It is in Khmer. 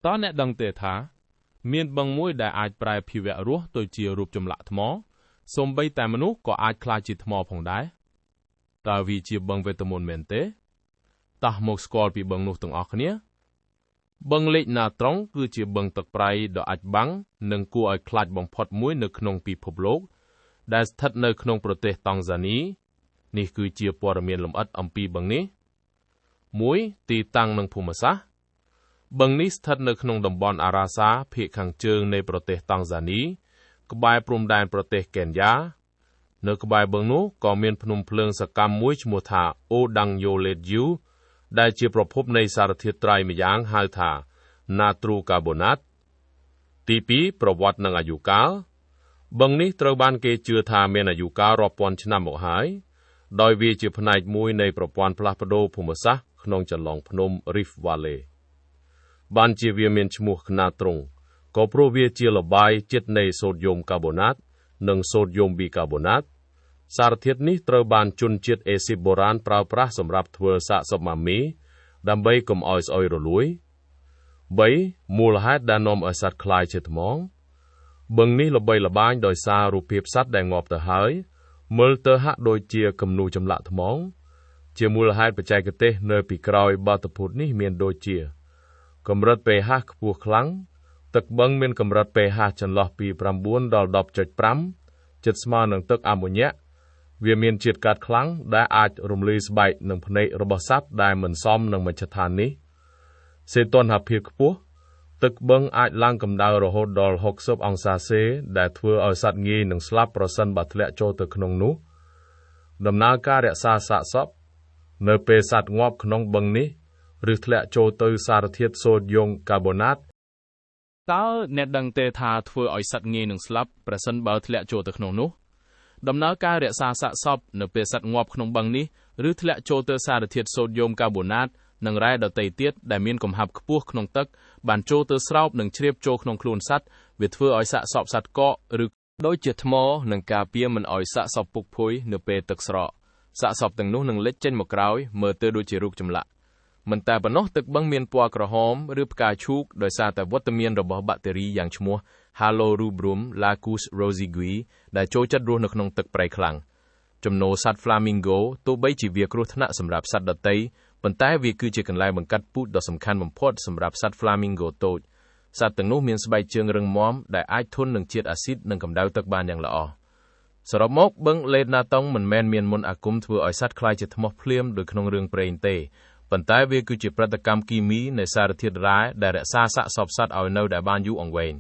តើអ្នកដឹងទេថាមានបឹងមួយដែលអាចប្រែភាវៈរស់ទៅជារូបចម្លាក់ថ្មសូម្បីតែមនុស្សក៏អាចក្លាយជាថ្មផងដែរតើវាជាបឹងវេទមន្តមែនទេតោះមកស្គាល់ពីបឹងនោះទាំងអស់គ្នាបឹងលេខណាត្រង់គឺជាបឹងទឹកប្រៃដ៏អាចបាំងនិងគួរឲ្យខ្លាចបំផុតមួយនៅក្នុងពិភពលោកដែលស្ថិតនៅក្នុងប្រទេសតង់ហ្សានីនេះគឺជាព័ត៌មានលម្អិតអំពីបឹងនេះ1ទីតាំងនិងភូមិសាស្ត្របឹងនេះស្ថិតនៅក្នុងតំបន់អារ៉ាសាភាគខាងជើងនៃប្រទេសតង់ហ្សានីក្បែរព្រំដែនប្រទេសកេនយ៉ានៅក្បែរបឹងនោះក៏មានភ្នំភ្លើងសកម្មមួយឈ្មោះថាអូដាំងយ៉ូលេតយូដែលជាប្រភពនៃសារធាតុត្រីម្យ៉ាងហៅថាណាត្រូកាបូណាតទី2ប្រវត្តិនិងអាយុកាលបឹងនេះត្រូវបានគេជឿថាមានអាយុកាលរាប់ពាន់ឆ្នាំមកហើយដោយវាជាផ្នែកមួយនៃប្រព័ន្ធផ្លាស់ប្ដូរភូមិសាស្ត្រក្នុងចន្លោះភ្នំ Rift Valley បានជាវាមានឈ្មោះខ្នាតត្រង់ក៏ព្រោះវាជាលបាយជាតិនៃសូដ្យូមកាបូណាតនិងសូដ្យូមប៊ីកាបូណាតសារធាតុនេះត្រូវបានជនជាតិអេស៊ីបបុរាណប្រើប្រាស់សម្រាប់ធ្វើសាកសពម៉ាមីដើម្បីកុំឲ្យស្អុយរលួយ3មូលហេតុដែលនាំឲ្យសត្វក្លាយជាថ្មបឹងនេះល្បីល្បាញដោយសាររូបភាពសត្វដែលងាប់ទៅហើយមើលទៅហាក់ដូចជាគំនូរចម្លាក់ថ្មជាមូលហេតុបច្ចេកទេសនៅពីក្រោយបាតុភូតនេះមានដូចជាកម្រិត pH ខ្ពស់ខ្លាំងទឹកបឹងមានកម្រិត pH ចន្លោះពី9ដល់ 10.5 ជិតស្មើនឹងទឹកអាម៉ូញ៉ាក់វាមានជាតិកាត់ខ្លាំងដែលអាចរំលាយស្បែកនិងភ្នែករបស់សត្វដែលមិនសមនឹងមជ្ឈដ្ឋាននេះសីតុណ្ហភាពខ្ពស់ទឹកបឹងអាចឡើងកម្ដៅរហូតដល់60អង្សាសេដែលធ្វើឲ្យសត្វងាយនឹងស្លាប់ប្រសិនបើធ្លាក់ចូលទៅក្នុងនោះដំណើរការរក្សាសាកសពនៅពេលសត្វងាប់ក្នុងបឹងនេះឬធ្លាក់ចូលទៅសារធាតុសូដ្យូមកាបូណាតតើអ្នកដឹងទេថាធ្វើឲ្យសត្វងាយនឹងស្លាប់ប្រសិនបើធ្លាក់ចូលទៅក្នុងនោះដំណើរការរក្សាសាកសពនៅពេលសត្វងាប់ក្នុងបឹងនេះឬធ្លាក់ចូលទៅសារធាតុសូដ្យូមកាបូណាតនិងរ៉ែដទៃទៀតដែលមានកំហាប់ខ្ពស់ក្នុងទឹកបានចូលទៅស្រោបនិងជ្រាបចូលក្នុងខ្លួនសត្វវាធ្វើឲ្យសាកសពសត្វកកឬដូចជាថ្មនឹងការពារមិនឲ្យសាកសពពុកភុយនៅពេលទឹកស្រកសាកសពទាំងនោះនឹងលេចចេញមកក្រោយមើលទៅដូចជារូបចម្លាក់មិនតែប៉ុណ្ណោះទឹកបឹងមានពណ៌ក្រហមឬផ្កាឈូកដោយសារតែវត្តមានរបស់បាក់តេរីយ៉ាងឈ្មោះ Halorubrum lacus rosigui ដែលចូលចិត្តរស់នៅក្នុងទឹកប្រៃខ្លាំងចំណូលសត្វ Flamingo ទោះបីជាវាគ្រោះថ្នាក់សម្រាប់សត្វដទៃប៉ុន្តែវាគឺជាកន្លែងបង្កាត់ពូជដ៏សំខាន់បំផុតសម្រាប់សត្វ Flamingo តូចសត្វទាំងនោះមានស្បែកជើងរឹងមាំដែលអាចធន់នឹងជាតិអាស៊ីតនិងកម្ដៅទឹកបានយ៉ាងល្អសរុបមកបឹងលេតណាតុងមិនមែនមានមន្តអាគមធ្វើឲ្យសត្វក្លាយជាថ្មភ្លាមដូចក្នុងរឿងព្រេងទេប៉ុន្តែវាគឺជាប្រតិកម្មគីមីនៃសារធាតុរ៉ែដែលរក្សាសាកសពសត្វឲ្យនៅដែលបានយូរអង្វែង